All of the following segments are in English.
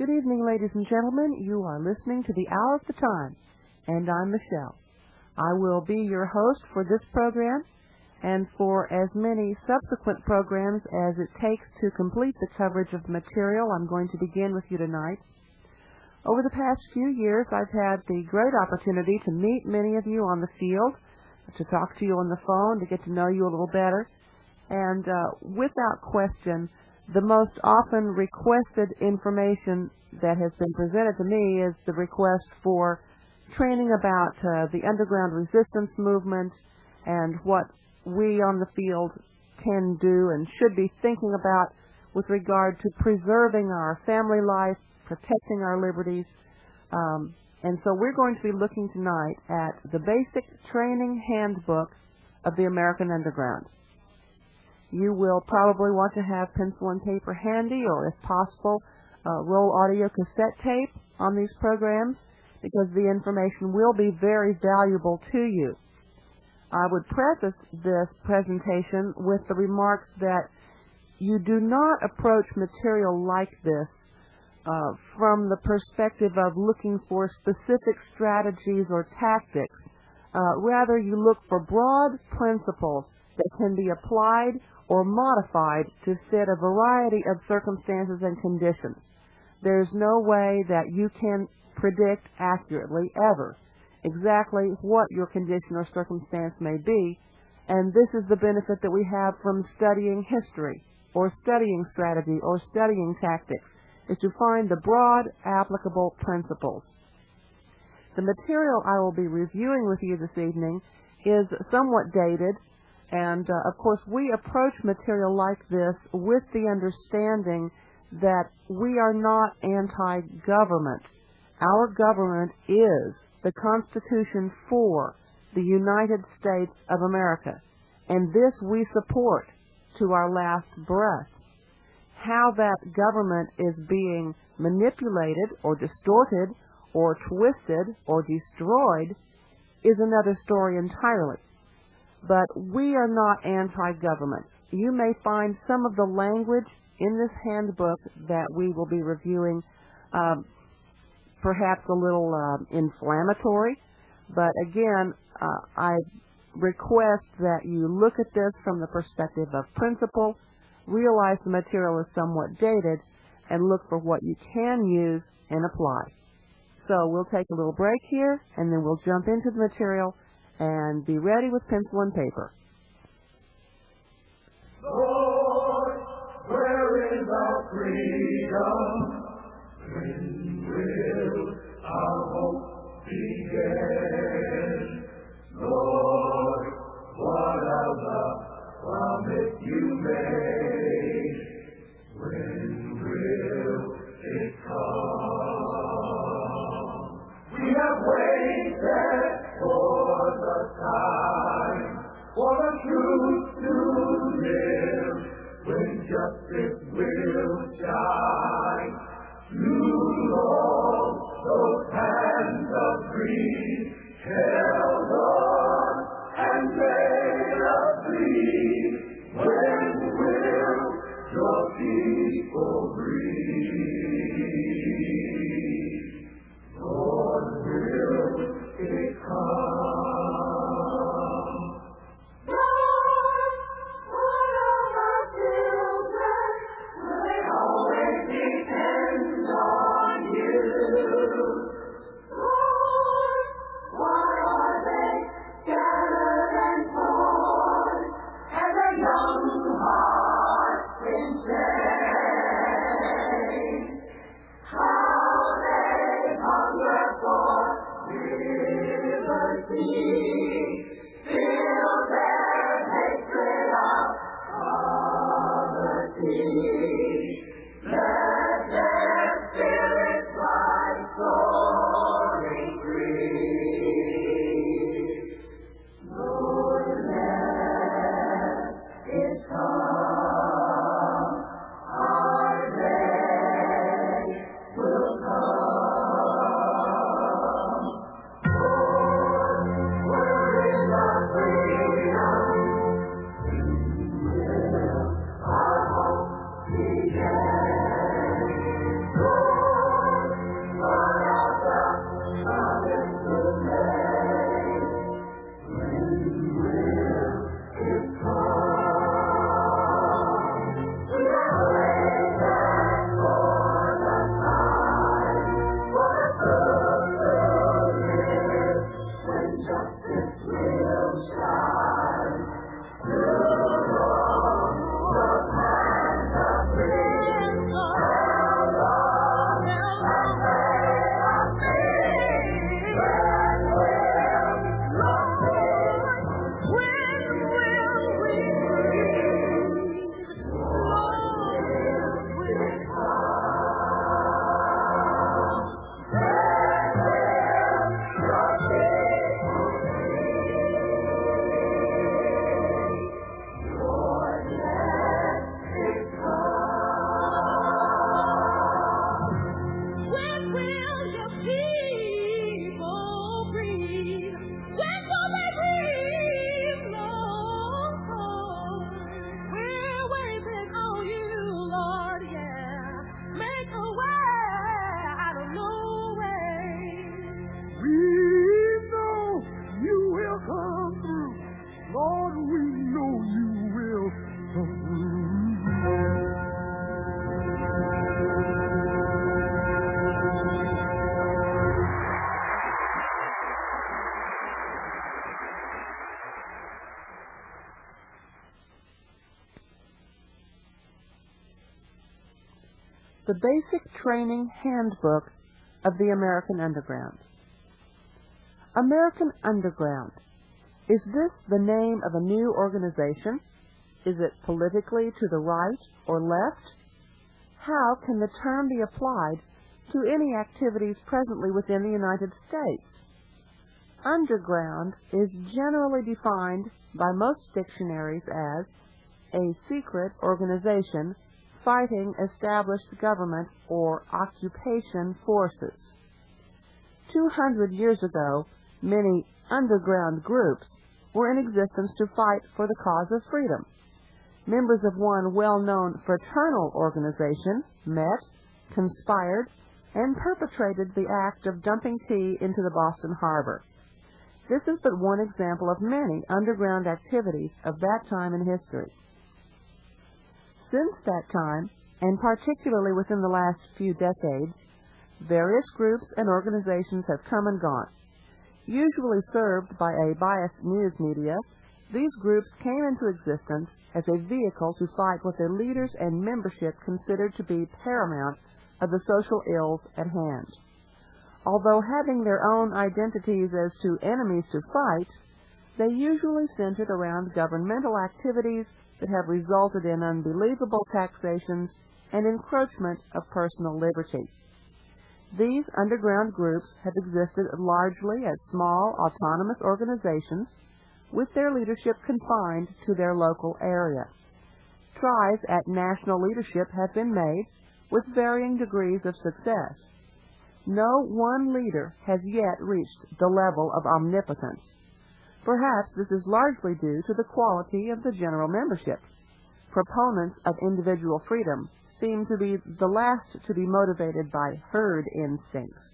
Good evening, ladies and gentlemen. You are listening to the Hour of the Time, and I'm Michelle. I will be your host for this program and for as many subsequent programs as it takes to complete the coverage of the material I'm going to begin with you tonight. Over the past few years, I've had the great opportunity to meet many of you on the field, to talk to you on the phone, to get to know you a little better, and without question, the most often requested information that has been presented to me is the request for training about the underground resistance movement and what we on the field can do and should be thinking about with regard to preserving our family life, protecting our liberties. And so we're going to be looking tonight at the basic training handbook of the American Underground. You will probably want to have pencil and paper handy, or if possible, roll audio cassette tape on these programs, because the information will be very valuable to you. I would preface this presentation with the remarks that you do not approach material like this from the perspective of looking for specific strategies or tactics. Rather, you look for broad principles that can be applied or modified to fit a variety of circumstances and conditions. There's no way that you can predict accurately, ever, exactly what your condition or circumstance may be, and this is the benefit that we have from studying history, or studying strategy, or studying tactics, is to find the broad, applicable principles. The material I will be reviewing with you this evening is somewhat dated, and, of course, we approach material like this with the understanding that we are not anti-government. Our government is the Constitution for the United States of America, and this we support to our last breath. How that government is being manipulated or distorted or twisted or destroyed is another story entirely. But we are not anti-government. You may find some of the language in this handbook that we will be reviewing perhaps a little inflammatory, but again, I request that you look at this from the perspective of principle, realize the material is somewhat dated, and look for what you can use and apply. So we'll take a little break here, and then we'll jump into the material and be ready with pencil and paper. Lord, where is our freedom? When will our hope begin? Lord, what of the promise you made? When will it come? We have waited for the time, for the truth to live, when justice will shine. Too long those hands of greed held on and made us bleed. When will your people breathe? Lord, will it come? The Basic Training Handbook of the American Underground. American Underground. Is this the name of a new organization? Is it politically to the right or left? How can the term be applied to any activities presently within the United States? Underground is generally defined by most dictionaries as a secret organization fighting established government or occupation forces. 200 years ago, many underground groups were in existence to fight for the cause of freedom. Members of one well-known fraternal organization met, conspired, and perpetrated the act of dumping tea into the Boston Harbor. This is but one example of many underground activities of that time in history. Since that time, and particularly within the last few decades, various groups and organizations have come and gone. Usually served by a biased news media, these groups came into existence as a vehicle to fight what their leaders and membership considered to be paramount of the social ills at hand. Although having their own identities as to enemies to fight, they usually centered around governmental activities that have resulted in unbelievable taxations and encroachment of personal liberty. These underground groups have existed largely as small autonomous organizations with their leadership confined to their local area. Tries at national leadership have been made with varying degrees of success. No one leader has yet reached the level of omnipotence. Perhaps this is largely due to the quality of the general membership. Proponents of individual freedom seem to be the last to be motivated by herd instincts.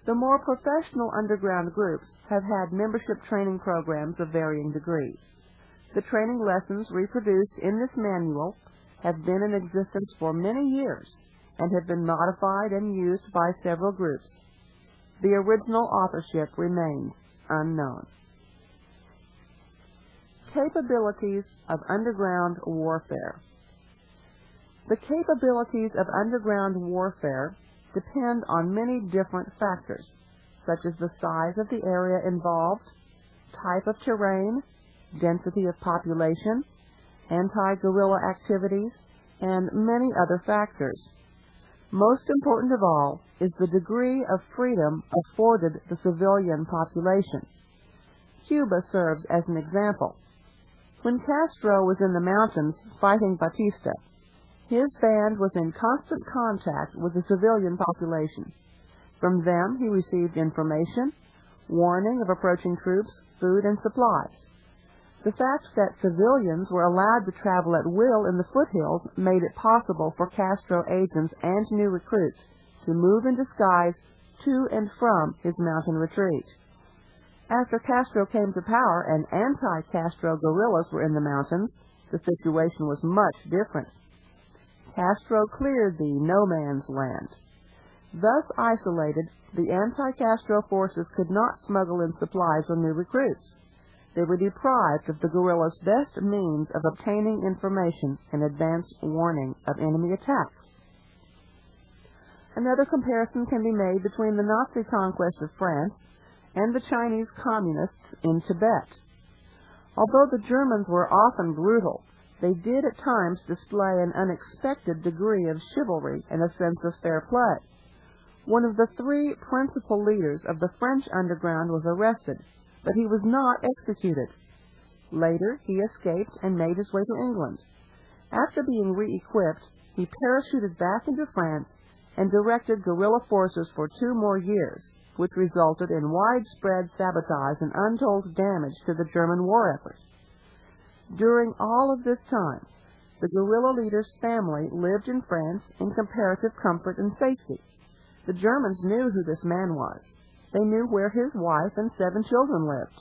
The more professional underground groups have had membership training programs of varying degrees. The training lessons reproduced in this manual have been in existence for many years and have been modified and used by several groups. The original authorship remains unknown. Capabilities of underground warfare. The capabilities of underground warfare depend on many different factors, such as the size of the area involved, type of terrain, density of population, anti-guerrilla activities, and many other factors. Most important of all is the degree of freedom afforded the civilian population. Cuba serves as an example. When Castro was in the mountains fighting Batista, his band was in constant contact with the civilian population. From them he received information, warning of approaching troops, food, and supplies. The fact that civilians were allowed to travel at will in the foothills made it possible for Castro agents and new recruits to move in disguise to and from his mountain retreat. After Castro came to power and anti-Castro guerrillas were in the mountains, the situation was much different. Castro cleared the no-man's land. Thus isolated, the anti-Castro forces could not smuggle in supplies or new recruits. They were deprived of the guerrillas' best means of obtaining information and advance warning of enemy attacks. Another comparison can be made between the Nazi conquest of France and the Chinese communists in Tibet. Although the Germans were often brutal, they did at times display an unexpected degree of chivalry and a sense of fair play. One of the three principal leaders of the French underground was arrested, but he was not executed. Later, he escaped and made his way to England. After being re-equipped, he parachuted back into France and directed guerrilla forces for 2 more years, which resulted in widespread sabotage and untold damage to the German war effort. During all of this time, the guerrilla leader's family lived in France in comparative comfort and safety. The Germans knew who this man was. They knew where his wife and 7 children lived.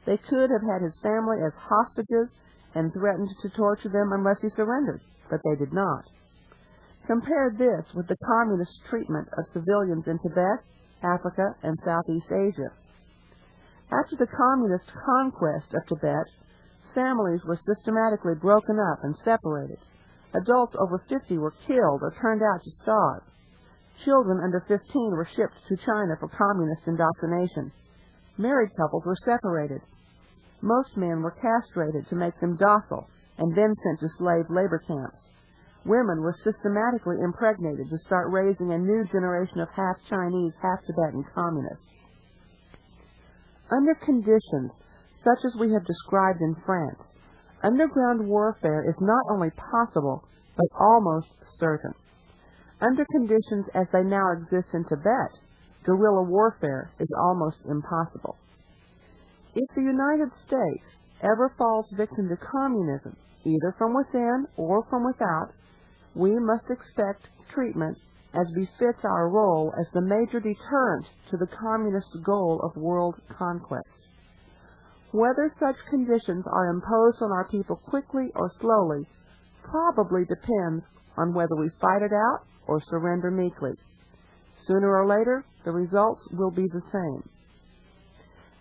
They could have had his family as hostages and threatened to torture them unless he surrendered, but they did not. Compare this with the communist treatment of civilians in Tibet, Africa, and Southeast Asia. After the communist conquest of Tibet, families were systematically broken up and separated. Adults over 50 were killed or turned out to starve. Children under 15 were shipped to China for communist indoctrination. Married couples were separated. Most men were castrated to make them docile and then sent to slave labor camps. Women were systematically impregnated to start raising a new generation of half-Chinese, half-Tibetan communists. Under conditions such as we have described in France, underground warfare is not only possible, but almost certain. Under conditions as they now exist in Tibet, guerrilla warfare is almost impossible. If the United States ever falls victim to communism, either from within or from without, we must expect treatment as befits our role as the major deterrent to the communist goal of world conquest. Whether such conditions are imposed on our people quickly or slowly probably depends on whether we fight it out or surrender meekly. Sooner or later, the results will be the same.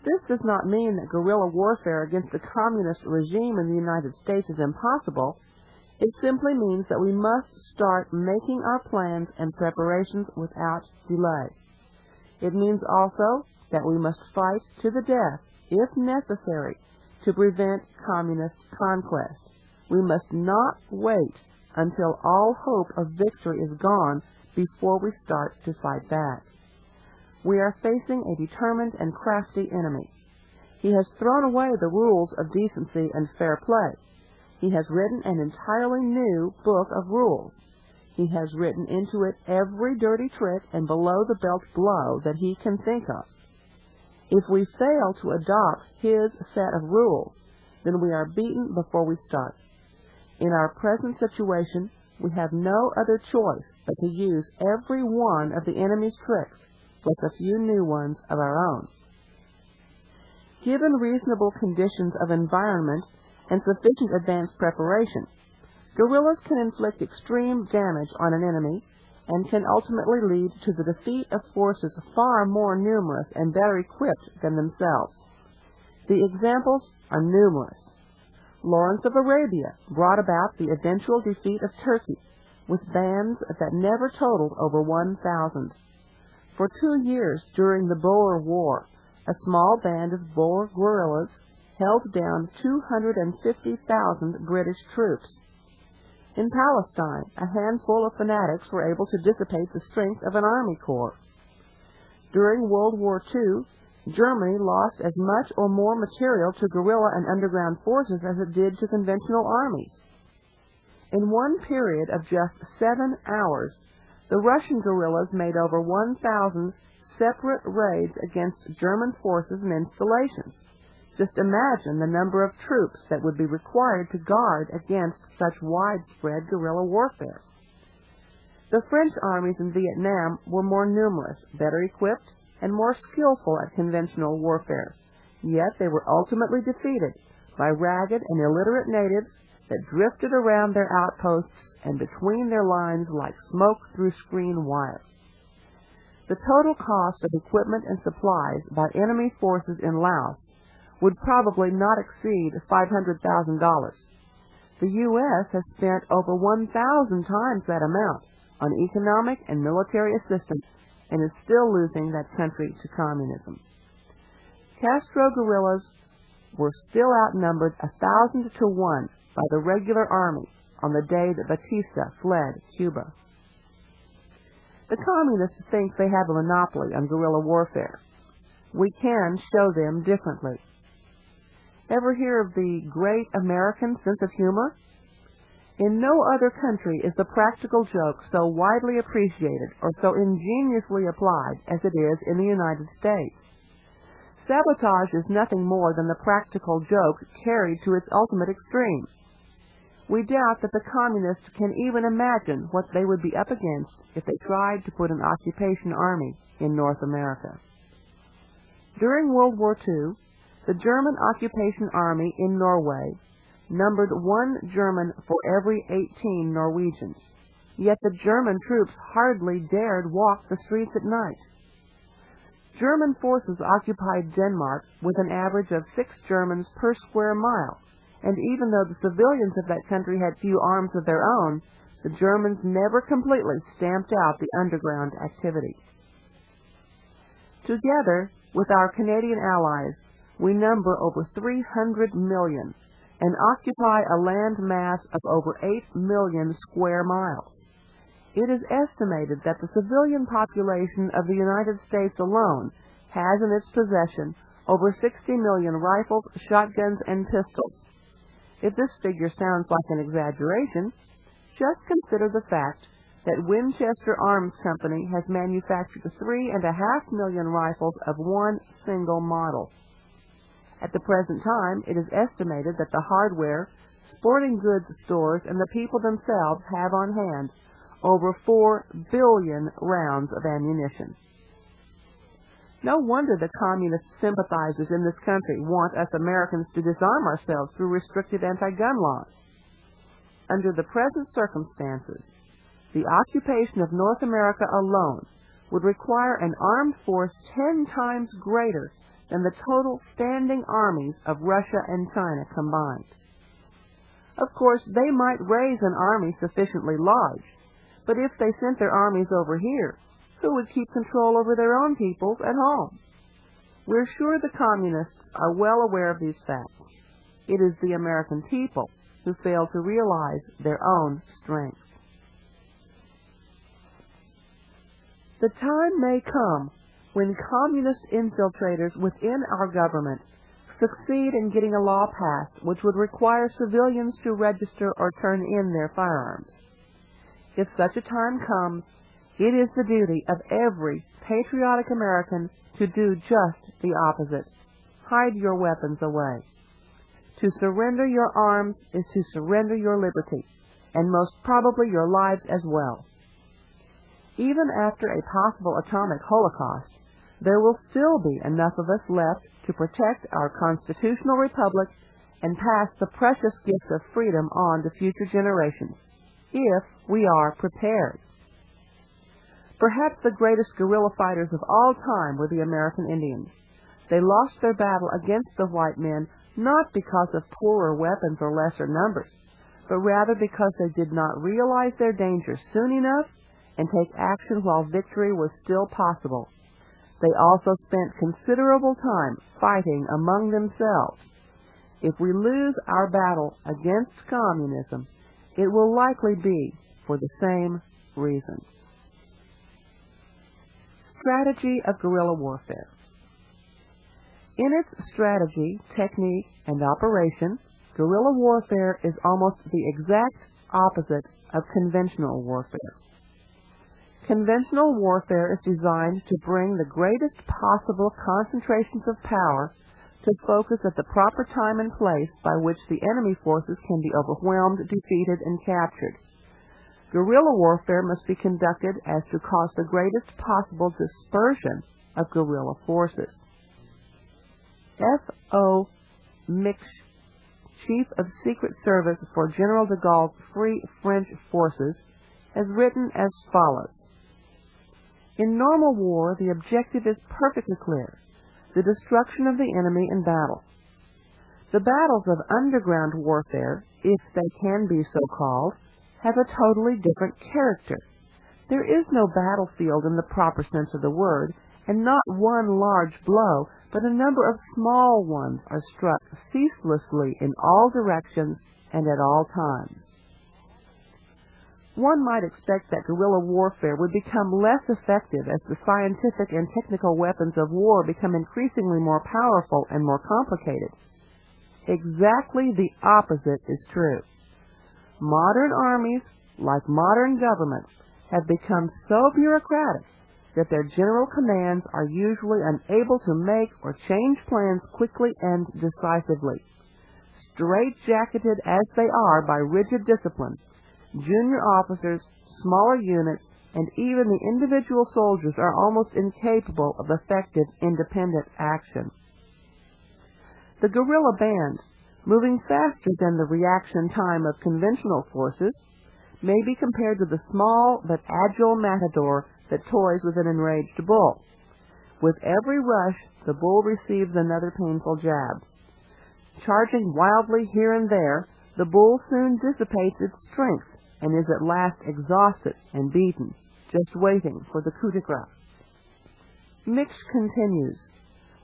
This does not mean that guerrilla warfare against the communist regime in the United States is impossible. It simply means that we must start making our plans and preparations without delay. It means also that we must fight to the death, if necessary, to prevent communist conquest. We must not wait until all hope of victory is gone before we start to fight back. We are facing a determined and crafty enemy. He has thrown away the rules of decency and fair play. He has written an entirely new book of rules. He has written into it every dirty trick and below-the-belt blow that he can think of. If we fail to adopt his set of rules, then we are beaten before we start. In our present situation, we have no other choice but to use every one of the enemy's tricks, plus a few new ones of our own. Given reasonable conditions of environment and sufficient advanced preparation, guerrillas can inflict extreme damage on an enemy and can ultimately lead to the defeat of forces far more numerous and better equipped than themselves. The examples are numerous. Lawrence of Arabia brought about the eventual defeat of Turkey with bands that never totaled over 1,000. For 2 years during the Boer War, a small band of Boer guerrillas held down 250,000 British troops. In Palestine, a handful of fanatics were able to dissipate the strength of an army corps. During World War II, Germany lost as much or more material to guerrilla and underground forces as it did to conventional armies. In one period of just 7 hours, the Russian guerrillas made over 1,000 separate raids against German forces and installations. Just imagine the number of troops that would be required to guard against such widespread guerrilla warfare. The French armies in Vietnam were more numerous, better equipped, and more skillful at conventional warfare, yet they were ultimately defeated by ragged and illiterate natives that drifted around their outposts and between their lines like smoke through screen wire. The total cost of equipment and supplies by enemy forces in Laos would probably not exceed $500,000. The U.S. has spent over 1,000 times that amount on economic and military assistance and is still losing that country to communism. Castro guerrillas were still outnumbered 1,000 to 1 by the regular army on the day that Batista fled Cuba. The communists think they have a monopoly on guerrilla warfare. We can show them differently. Ever hear of the great American sense of humor? In no other country is the practical joke so widely appreciated or so ingeniously applied as it is in the United States. Sabotage is nothing more than the practical joke carried to its ultimate extreme. We doubt that the communists can even imagine what they would be up against if they tried to put an occupation army in North America. During World War II, the German occupation army in Norway numbered 1 German for every 18 Norwegians, yet the German troops hardly dared walk the streets at night. German forces occupied Denmark with an average of 6 Germans per square mile, and even though the civilians of that country had few arms of their own, the Germans never completely stamped out the underground activity. Together with our Canadian allies, we number over 300 million and occupy a land mass of over 8 million square miles. It is estimated that the civilian population of the United States alone has in its possession over 60 million rifles, shotguns, and pistols. If this figure sounds like an exaggeration, just consider the fact that Winchester Arms Company has manufactured 3.5 million rifles of one single model. At the present time, it is estimated that the hardware, sporting goods stores, and the people themselves have on hand over 4 billion rounds of ammunition. No wonder the communist sympathizers in this country want us Americans to disarm ourselves through restrictive anti-gun laws. Under the present circumstances, the occupation of North America alone would require an armed force 10 times greater than the total standing armies of Russia and China combined. Of course, they might raise an army sufficiently large, but if they sent their armies over here, who would keep control over their own peoples at home? We're sure the communists are well aware of these facts. It is the American people who fail to realize their own strength. The time may come when communist infiltrators within our government succeed in getting a law passed which would require civilians to register or turn in their firearms. If such a time comes, it is the duty of every patriotic American to do just the opposite. Hide your weapons away. To surrender your arms is to surrender your liberty, and most probably your lives as well. Even after a possible atomic holocaust, there will still be enough of us left to protect our constitutional republic and pass the precious gift of freedom on to future generations, if we are prepared. Perhaps the greatest guerrilla fighters of all time were the American Indians. They lost their battle against the white men not because of poorer weapons or lesser numbers, but rather because they did not realize their danger soon enough and take action while victory was still possible. They also spent considerable time fighting among themselves. If we lose our battle against communism, it will likely be for the same reason. Strategy of guerrilla warfare. In its strategy, technique, and operation, guerrilla warfare is almost the exact opposite of conventional warfare. Conventional warfare is designed to bring the greatest possible concentrations of power to focus at the proper time and place by which the enemy forces can be overwhelmed, defeated, and captured. Guerrilla warfare must be conducted as to cause the greatest possible dispersion of guerrilla forces. F.O. Mich, Chief of Secret Service for General de Gaulle's Free French Forces, has written as follows. In normal war, the objective is perfectly clear: the destruction of the enemy in battle. The battles of underground warfare, if they can be so called, have a totally different character. There is no battlefield in the proper sense of the word, and not one large blow, but a number of small ones are struck ceaselessly in all directions and at all times. One might expect that guerrilla warfare would become less effective as the scientific and technical weapons of war become increasingly more powerful and more complicated. Exactly the opposite is true. Modern armies, like modern governments, have become so bureaucratic that their general commands are usually unable to make or change plans quickly and decisively. Straitjacketed as they are by rigid discipline, junior officers, smaller units, and even the individual soldiers are almost incapable of effective independent action. The guerrilla band, moving faster than the reaction time of conventional forces, may be compared to the small but agile matador that toys with an enraged bull. With every rush, the bull receives another painful jab. Charging wildly here and there, the bull soon dissipates its strength and is at last exhausted and beaten, just waiting for the coup de grace. Mich continues,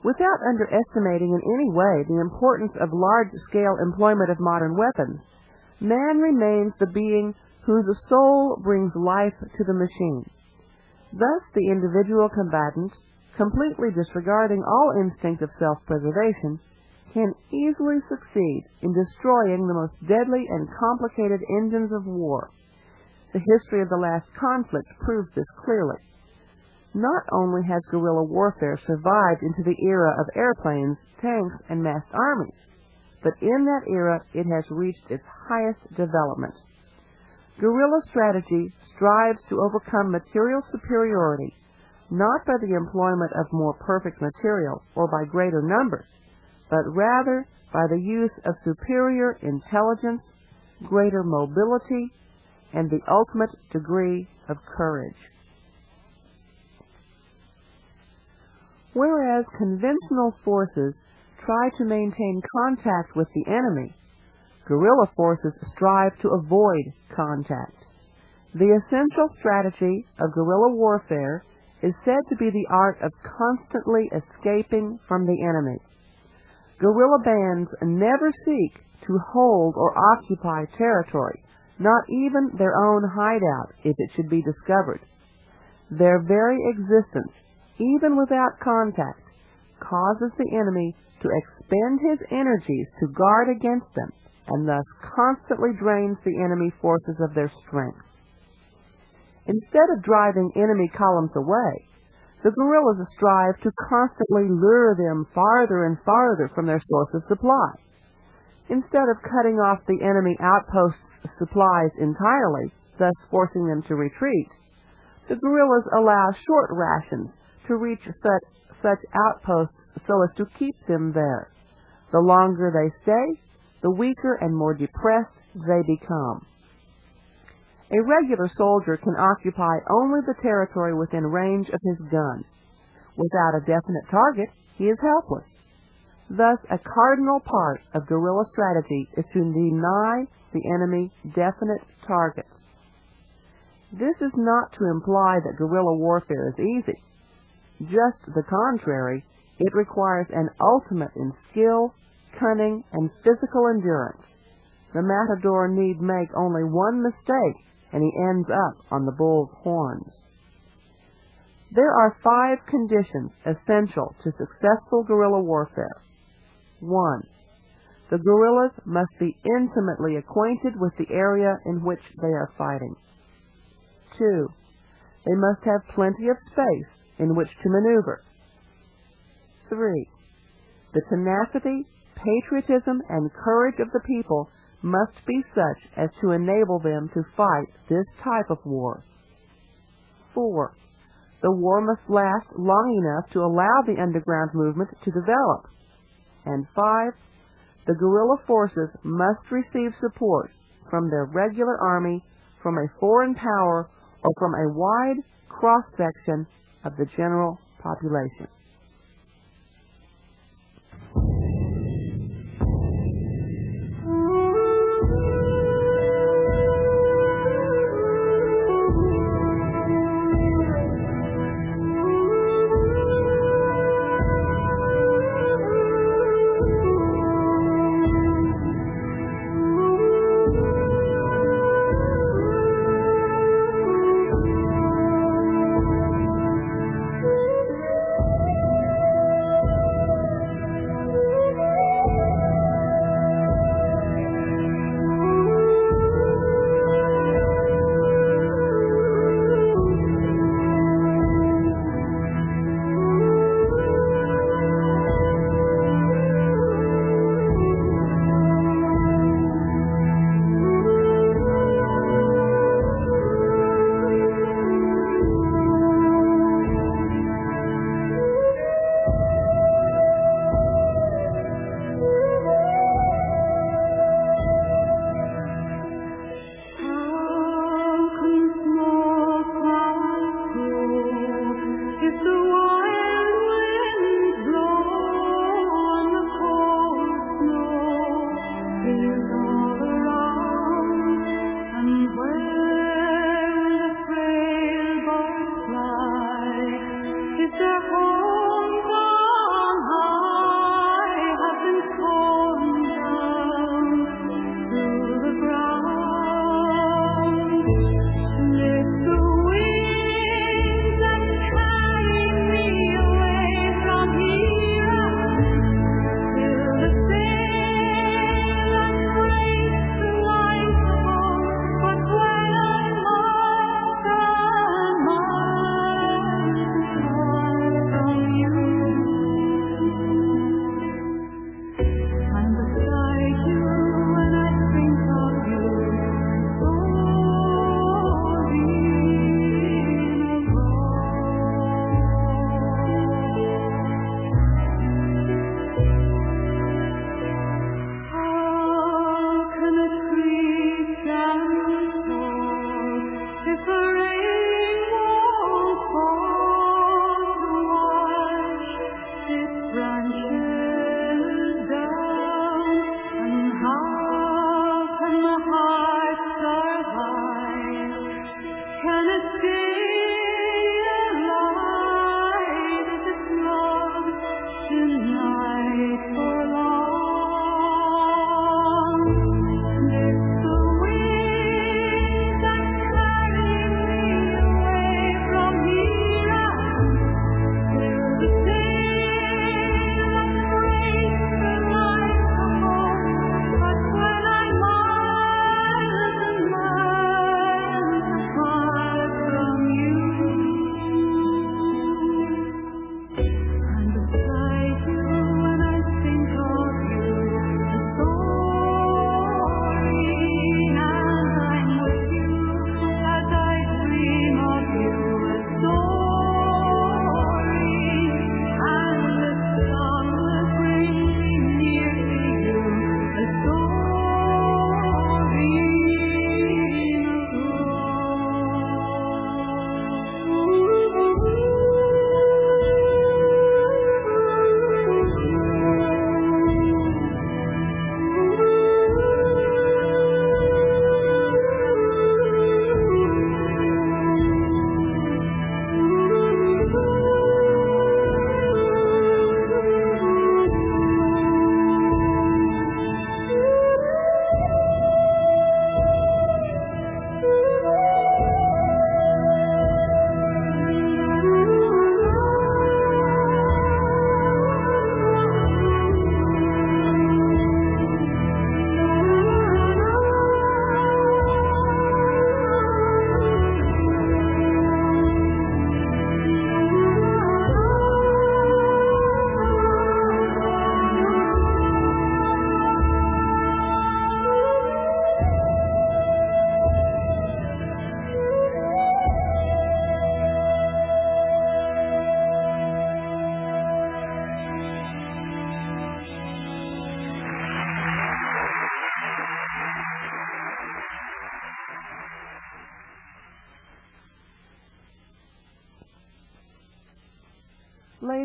without underestimating in any way the importance of large-scale employment of modern weapons, man remains the being whose soul brings life to the machine. Thus the individual combatant, completely disregarding all instinct of self-preservation, can easily succeed in destroying the most deadly and complicated engines of war. The history of the last conflict proves this clearly. Not only has guerrilla warfare survived into the era of airplanes, tanks, and massed armies, but in that era it has reached its highest development. Guerrilla strategy strives to overcome material superiority, not by the employment of more perfect material or by greater numbers, but rather by the use of superior intelligence, greater mobility, and the ultimate degree of courage. Whereas conventional forces try to maintain contact with the enemy, guerrilla forces strive to avoid contact. The essential strategy of guerrilla warfare is said to be the art of constantly escaping from the enemy. Guerrilla bands never seek to hold or occupy territory, not even their own hideout if it should be discovered. Their very existence, even without contact, causes the enemy to expend his energies to guard against them, and thus constantly drains the enemy forces of their strength. Instead of driving enemy columns away, the guerrillas strive to constantly lure them farther and farther from their source of supply. Instead of cutting off the enemy outposts' supplies entirely, thus forcing them to retreat, the guerrillas allow short rations to reach such outposts so as to keep them there. The longer they stay, the weaker and more depressed they become. A regular soldier can occupy only the territory within range of his gun. Without a definite target, he is helpless. Thus, a cardinal part of guerrilla strategy is to deny the enemy definite targets. This is not to imply that guerrilla warfare is easy. Just the contrary, it requires an ultimate in skill, cunning, and physical endurance. The matador need make only one mistake, and he ends up on the bull's horns. There are 5 conditions essential to successful guerrilla warfare. 1. The guerrillas must be intimately acquainted with the area in which they are fighting. 2. They must have plenty of space in which to maneuver. 3. The tenacity, patriotism, and courage of the people must be such as to enable them to fight this type of war. 4. The war must last long enough to allow the underground movement to develop. And 5. The guerrilla forces must receive support from their regular army, from a foreign power, or from a wide cross-section of the general population.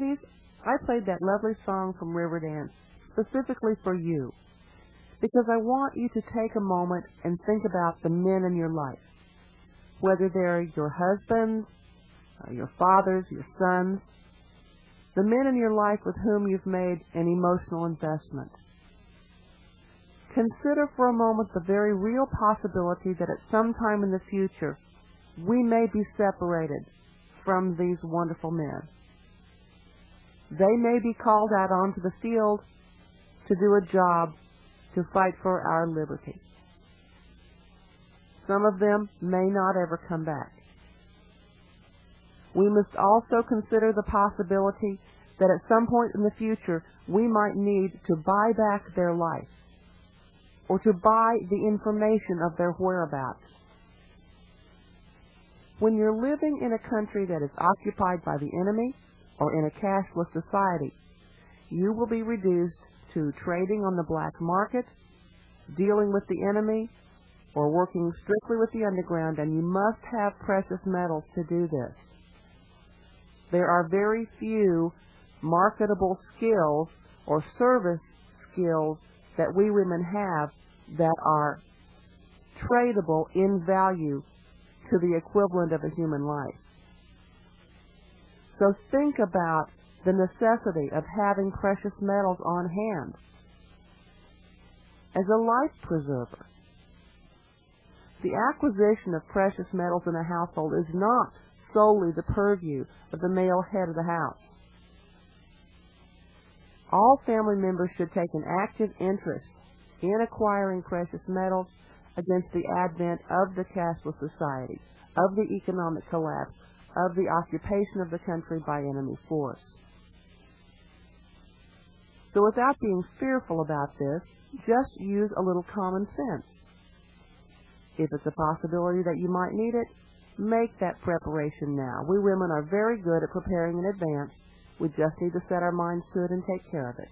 ladies, I played that lovely song from Riverdance specifically for you, because I want you to take a moment and think about the men in your life, whether they're your husbands, your fathers, your sons, the men in your life with whom you've made an emotional investment. Consider for a moment the very real possibility that at some time in the future we may be separated from these wonderful men. They may be called out onto the field to do a job to fight for our liberty. Some of them may not ever come back. We must also consider the possibility that at some point in the future we might need to buy back their life, or to buy the information of their whereabouts. When you're living in a country that is occupied by the enemy, or in a cashless society, you will be reduced to trading on the black market, dealing with the enemy, or working strictly with the underground, and you must have precious metals to do this. There are very few marketable skills or service skills that we women have that are tradable in value to the equivalent of a human life. So think about the necessity of having precious metals on hand as a life preserver. The acquisition of precious metals in a household is not solely the purview of the male head of the house. All family members should take an active interest in acquiring precious metals against the advent of the cashless society, of the economic collapse, of the occupation of the country by enemy force. So without being fearful about this, just use a little common sense. If it's a possibility that you might need it, make that preparation now. We women are very good at preparing in advance. We just need to set our minds to it and take care of it.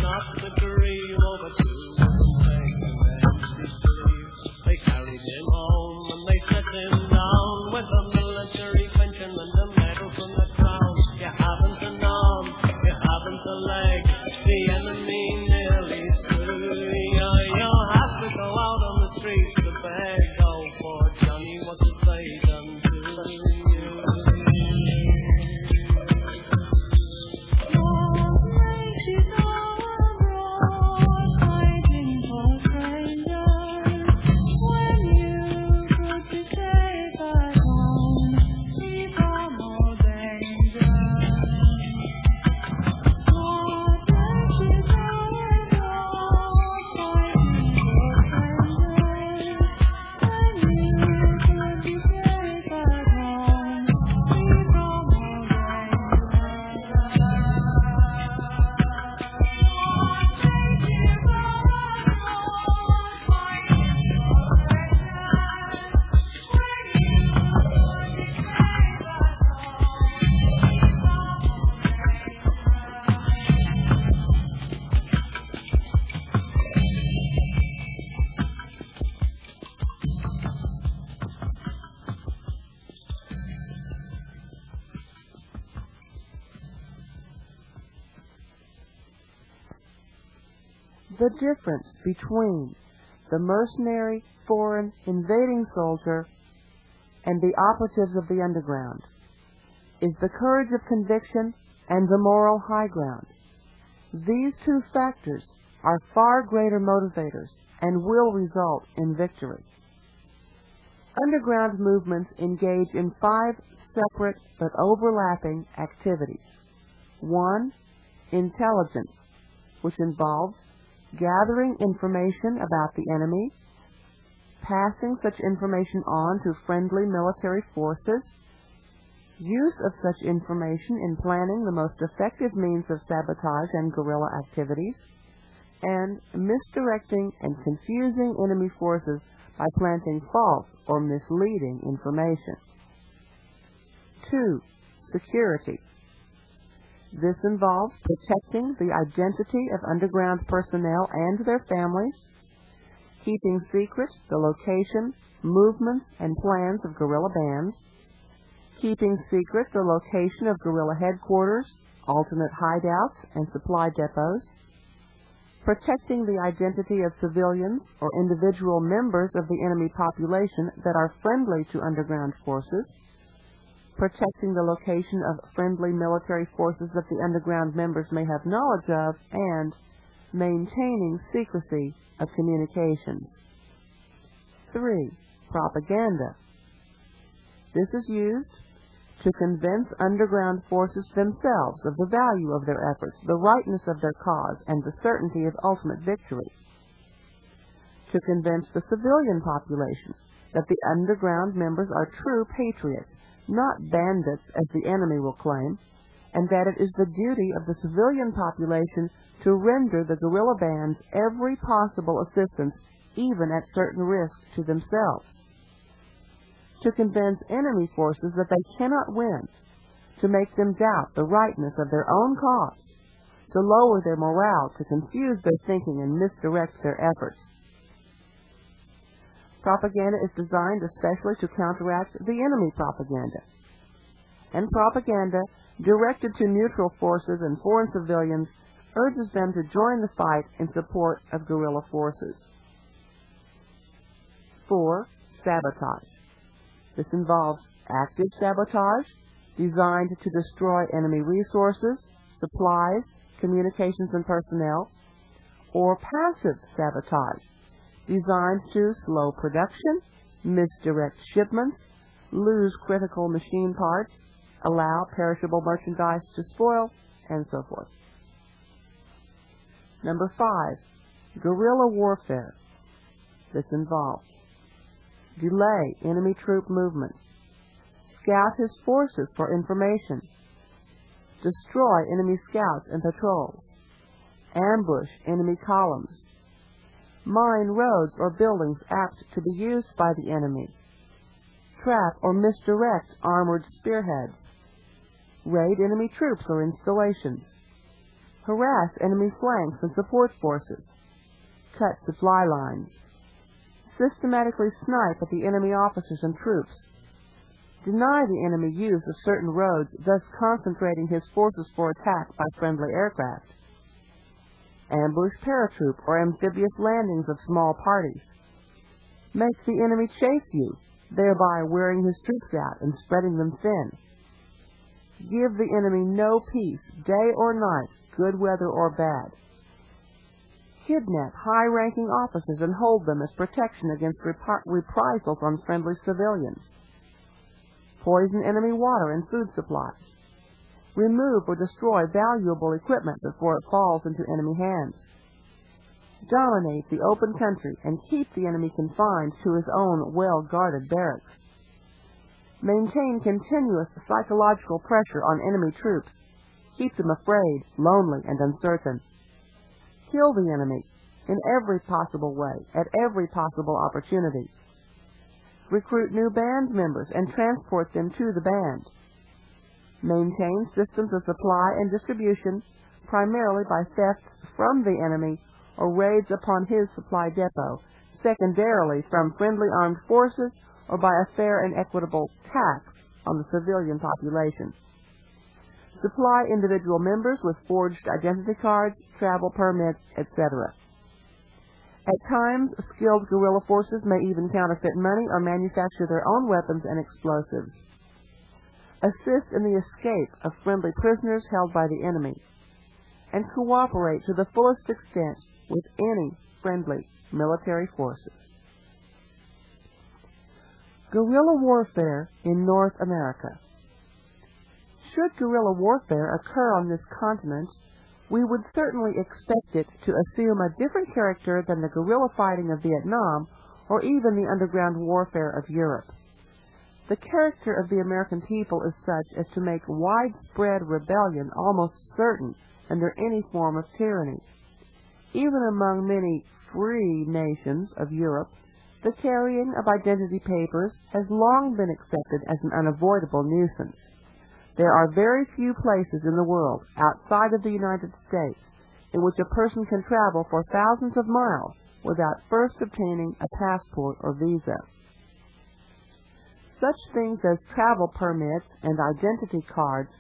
Not the green. The difference between the mercenary, foreign, invading soldier and the operatives of the underground is the courage of conviction and the moral high ground. These two factors are far greater motivators and will result in victory. Underground movements engage in 5 separate but overlapping activities. 1. Intelligence, which involves gathering information about the enemy, passing such information on to friendly military forces, use of such information in planning the most effective means of sabotage and guerrilla activities, and misdirecting and confusing enemy forces by planting false or misleading information. 2. Security. This involves protecting the identity of underground personnel and their families, keeping secret the location, movements, and plans of guerrilla bands, keeping secret the location of guerrilla headquarters, alternate hideouts, and supply depots, protecting the identity of civilians or individual members of the enemy population that are friendly to underground forces, protecting the location of friendly military forces that the underground members may have knowledge of, and maintaining secrecy of communications. 3. Propaganda. This is used to convince underground forces themselves of the value of their efforts, the rightness of their cause, and the certainty of ultimate victory. To convince the civilian population that the underground members are true patriots, not bandits as the enemy will claim, and that it is the duty of the civilian population to render the guerrilla bands every possible assistance, even at certain risk to themselves. To convince enemy forces that they cannot win, to make them doubt the rightness of their own cause, to lower their morale, to confuse their thinking and misdirect their efforts. Propaganda is designed especially to counteract the enemy propaganda. And propaganda, directed to neutral forces and foreign civilians, urges them to join the fight in support of guerrilla forces. 4. Sabotage. This involves active sabotage, designed to destroy enemy resources, supplies, communications, and personnel, or passive sabotage, designed to slow production, misdirect shipments, lose critical machine parts, allow perishable merchandise to spoil, and so forth. Number 5. Guerrilla warfare. This involves delay enemy troop movements, scout his forces for information, destroy enemy scouts and patrols, ambush enemy columns, mine roads or buildings apt to be used by the enemy, trap or misdirect armored spearheads, raid enemy troops or installations, harass enemy flanks and support forces, cut supply lines, systematically snipe at the enemy officers and troops, deny the enemy use of certain roads, thus concentrating his forces for attack by friendly aircraft, ambush paratroop or amphibious landings of small parties, make the enemy chase you, thereby wearing his troops out and spreading them thin, give the enemy no peace, day or night, good weather or bad, kidnap high-ranking officers and hold them as protection against reprisals on friendly civilians, poison enemy water and food supplies, remove or destroy valuable equipment before it falls into enemy hands, dominate the open country and keep the enemy confined to his own well-guarded barracks, maintain continuous psychological pressure on enemy troops, keep them afraid, lonely, and uncertain, kill the enemy in every possible way, at every possible opportunity, recruit new band members and transport them to the band, maintain systems of supply and distribution, primarily by thefts from the enemy or raids upon his supply depot, secondarily from friendly armed forces or by a fair and equitable tax on the civilian population. Supply individual members with forged identity cards, travel permits, etc. At times, skilled guerrilla forces may even counterfeit money or manufacture their own weapons and explosives, assist in the escape of friendly prisoners held by the enemy, and cooperate to the fullest extent with any friendly military forces. Guerrilla warfare in North America. Should guerrilla warfare occur on this continent, we would certainly expect it to assume a different character than the guerrilla fighting of Vietnam or even the underground warfare of Europe. The character of the American people is such as to make widespread rebellion almost certain under any form of tyranny. Even among many free nations of Europe, the carrying of identity papers has long been accepted as an unavoidable nuisance. There are very few places in the world outside of the United States in which a person can travel for thousands of miles without first obtaining a passport or visa. Such things as travel permits and identity cards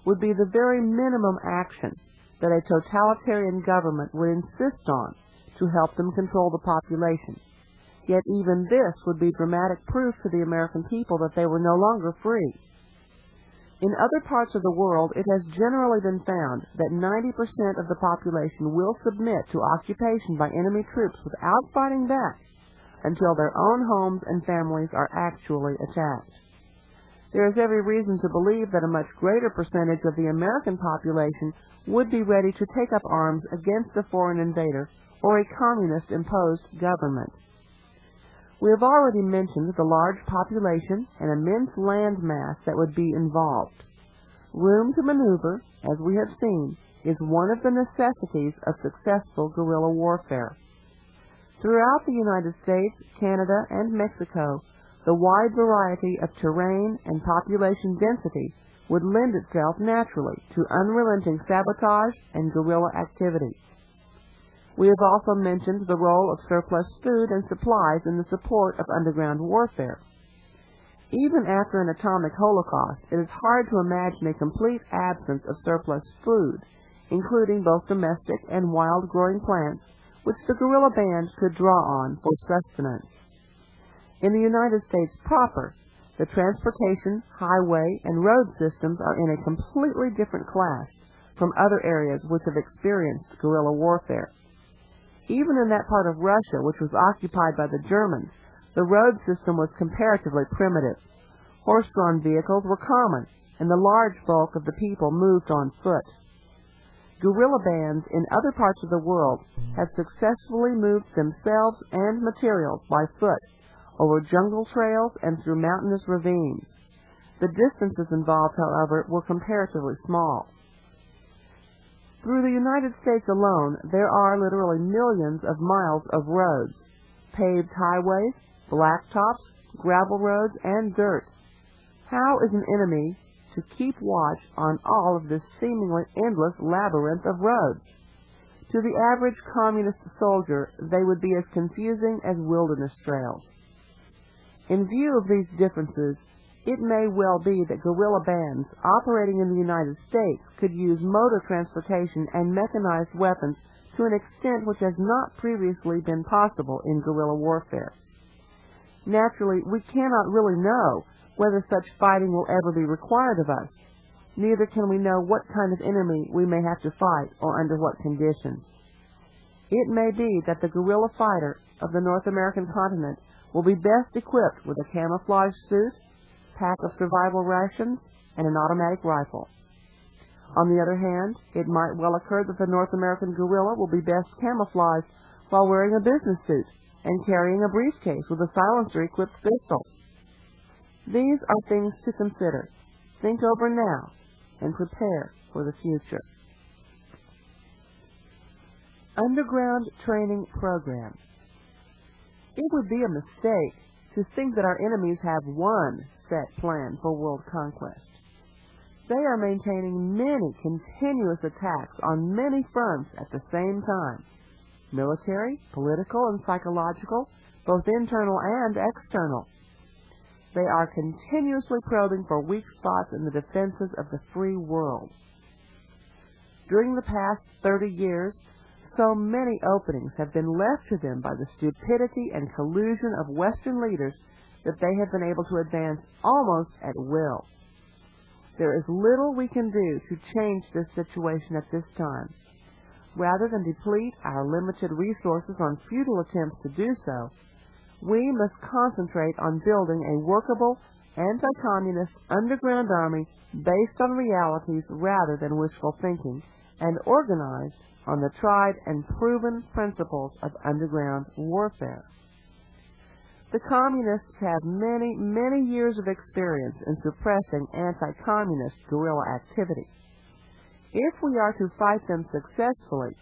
would be the very minimum action that a totalitarian government would insist on to help them control the population. Yet even this would be dramatic proof to the American people that they were no longer free. In other parts of the world, it has generally been found that 90% of the population will submit to occupation by enemy troops without fighting back until their own homes and families are actually attacked. There is every reason to believe that a much greater percentage of the American population would be ready to take up arms against a foreign invader or a communist-imposed government. We have already mentioned the large population and immense land mass that would be involved. Room to maneuver, as we have seen, is one of the necessities of successful guerrilla warfare. Throughout the United States, Canada, and Mexico, the wide variety of terrain and population density would lend itself naturally to unrelenting sabotage and guerrilla activity. We have also mentioned the role of surplus food and supplies in the support of underground warfare. Even after an atomic holocaust, it is hard to imagine a complete absence of surplus food, including both domestic and wild-growing plants, which the guerrilla bands could draw on for sustenance. In the United States proper, the transportation, highway, and road systems are in a completely different class from other areas which have experienced guerrilla warfare. Even in that part of Russia which was occupied by the Germans, the road system was comparatively primitive. Horse-drawn vehicles were common, and the large bulk of the people moved on foot. Guerrilla bands in other parts of the world have successfully moved themselves and materials by foot over jungle trails and through mountainous ravines. The distances involved, however, were comparatively small. Through the United States alone, there are literally millions of miles of roads, paved highways, blacktops, gravel roads, and dirt. How is an enemy to keep watch on all of this seemingly endless labyrinth of roads? To the average communist soldier, they would be as confusing as wilderness trails. In view of these differences, it may well be that guerrilla bands operating in the United States could use motor transportation and mechanized weapons to an extent which has not previously been possible in guerrilla warfare. Naturally, we cannot really know whether such fighting will ever be required of us. Neither can we know what kind of enemy we may have to fight or under what conditions. It may be that the guerrilla fighter of the North American continent will be best equipped with a camouflage suit, pack of survival rations, and an automatic rifle. On the other hand, it might well occur that the North American guerrilla will be best camouflaged while wearing a business suit and carrying a briefcase with a silencer-equipped pistol. These are things to consider. Think over now and prepare for the future. Underground Training Program. It would be a mistake to think that our enemies have one set plan for world conquest. They are maintaining many continuous attacks on many fronts at the same time: military, political, and psychological, both internal and external. They are continuously probing for weak spots in the defenses of the free world. During the past 30 years, so many openings have been left to them by the stupidity and collusion of Western leaders that they have been able to advance almost at will. There is little we can do to change this situation at this time. Rather than deplete our limited resources on futile attempts to do so, we must concentrate on building a workable, anti-communist underground army based on realities rather than wishful thinking, and organized on the tried and proven principles of underground warfare. The communists have many, many years of experience in suppressing anti-communist guerrilla activity. If we are to fight them successfully,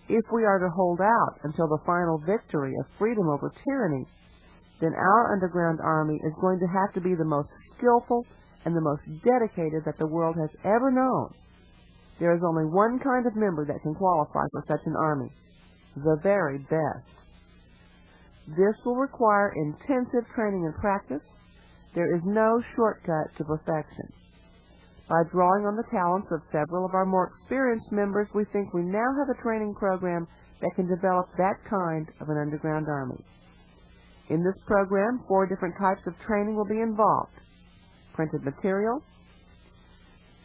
if we are to hold out until the final victory of freedom over tyranny, then our underground army is going to have to be the most skillful and the most dedicated that the world has ever known. There is only one kind of member that can qualify for such an army, the very best. This will require intensive training and practice. There is no shortcut to perfection. By drawing on the talents of several of our more experienced members, we think we now have a training program that can develop that kind of an underground army. In this program, 4 different types of training will be involved: printed material,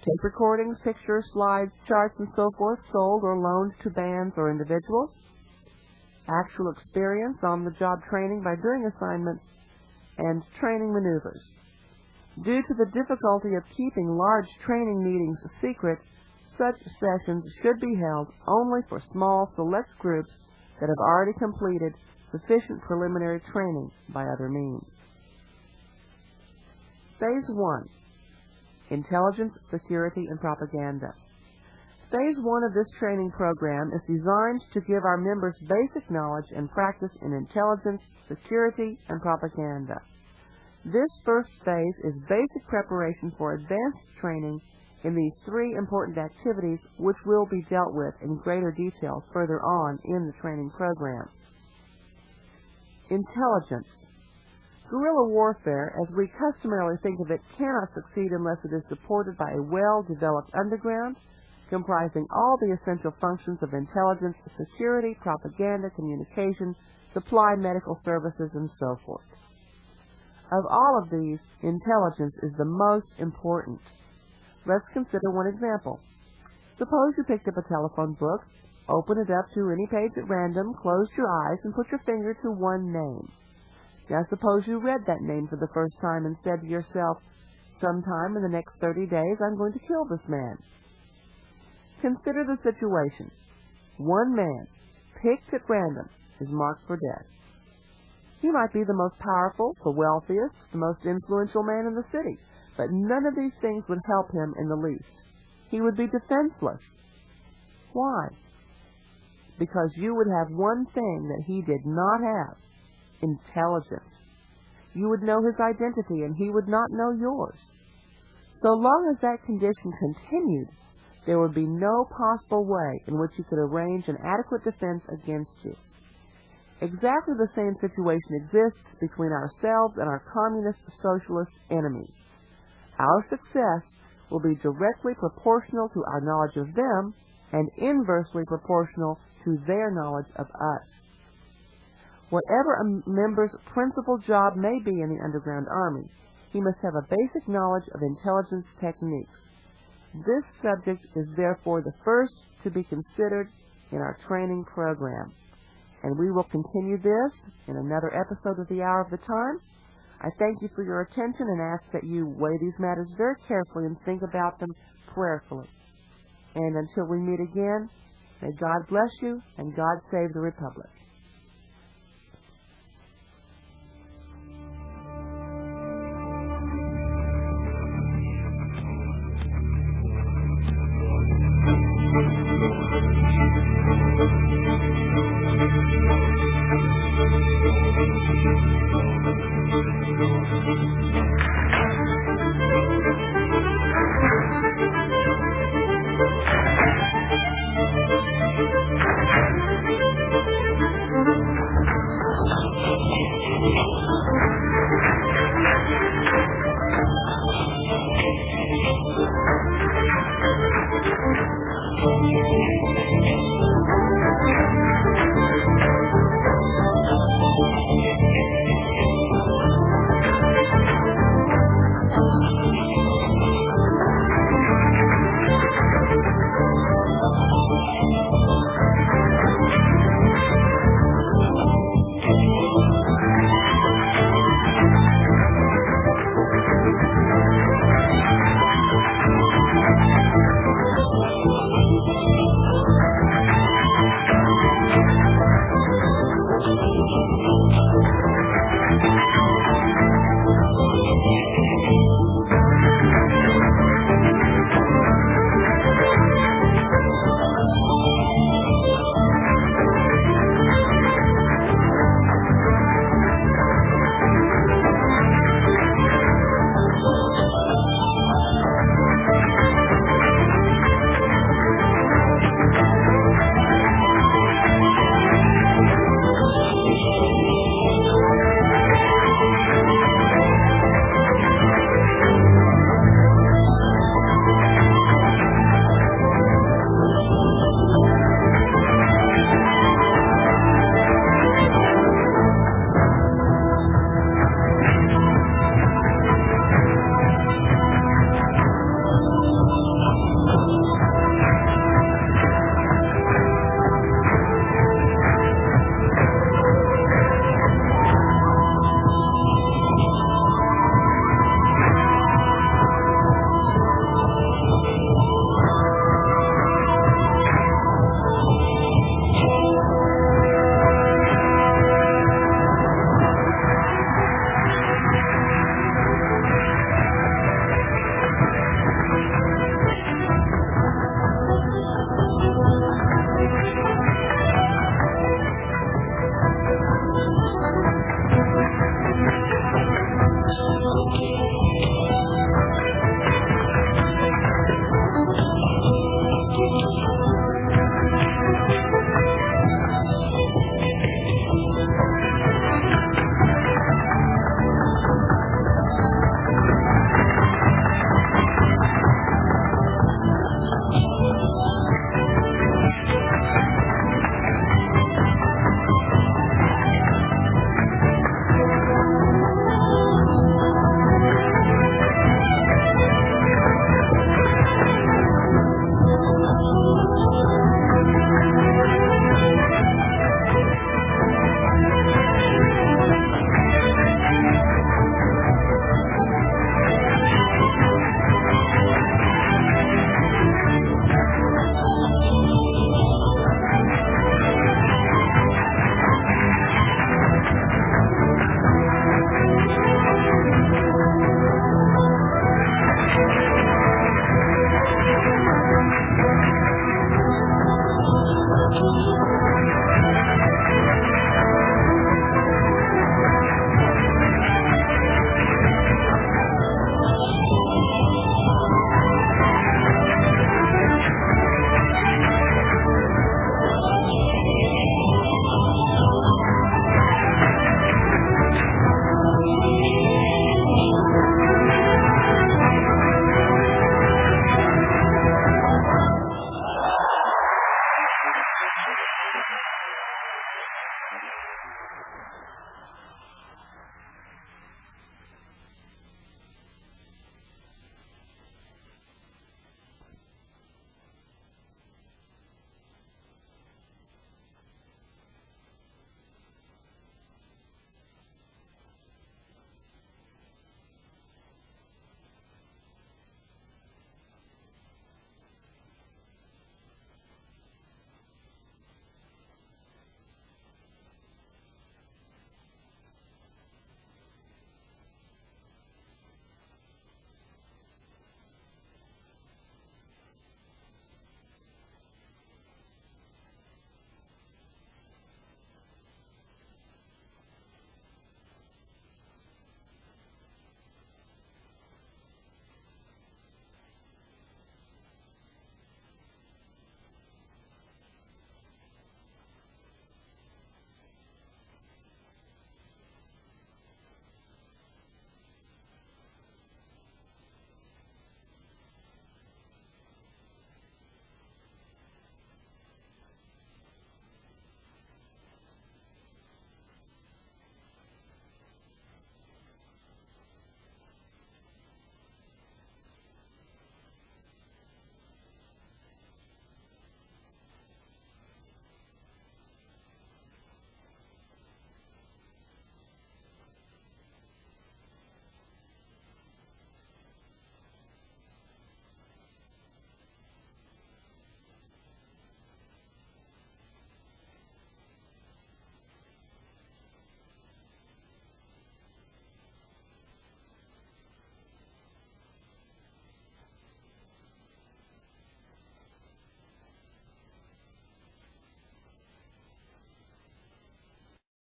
tape recordings, pictures, slides, charts, and so forth sold or loaned to bands or individuals, actual experience, on-the-job training by doing assignments, and training maneuvers. Due to the difficulty of keeping large training meetings secret, such sessions should be held only for small select groups that have already completed sufficient preliminary training by other means. Phase 1. Intelligence, Security, and Propaganda. Phase 1 of this training program is designed to give our members basic knowledge and practice in intelligence, security, and propaganda. This first phase is basic preparation for advanced training in these 3 important activities, which will be dealt with in greater detail further on in the training program. Intelligence. Guerrilla warfare, as we customarily think of it, cannot succeed unless it is supported by a well-developed underground, comprising all the essential functions of intelligence, security, propaganda, communication, supply, medical services, and so forth. Of all of these, intelligence is the most important. Let's consider one example. Suppose you picked up a telephone book, opened it up to any page at random, closed your eyes, and put your finger to one name. Now suppose you read that name for the first time and said to yourself, "Sometime in the next 30 days I'm going to kill this man." Consider the situation. One man, picked at random, is marked for death. He might be the most powerful, the wealthiest, the most influential man in the city, but none of these things would help him in the least. He would be defenseless. Why? Because you would have one thing that he did not have: intelligence. You would know his identity, and he would not know yours. So long as that condition continued, there would be no possible way in which you could arrange an adequate defense against you. Exactly the same situation exists between ourselves and our communist socialist enemies. Our success will be directly proportional to our knowledge of them and inversely proportional to their knowledge of us. Whatever a member's principal job may be in the underground army, he must have a basic knowledge of intelligence techniques. This subject is therefore the first to be considered in our training program. And we will continue this in another episode of the Hour of the Time. I thank you for your attention and ask that you weigh these matters very carefully and think about them prayerfully. And until we meet again, may God bless you and God save the Republic.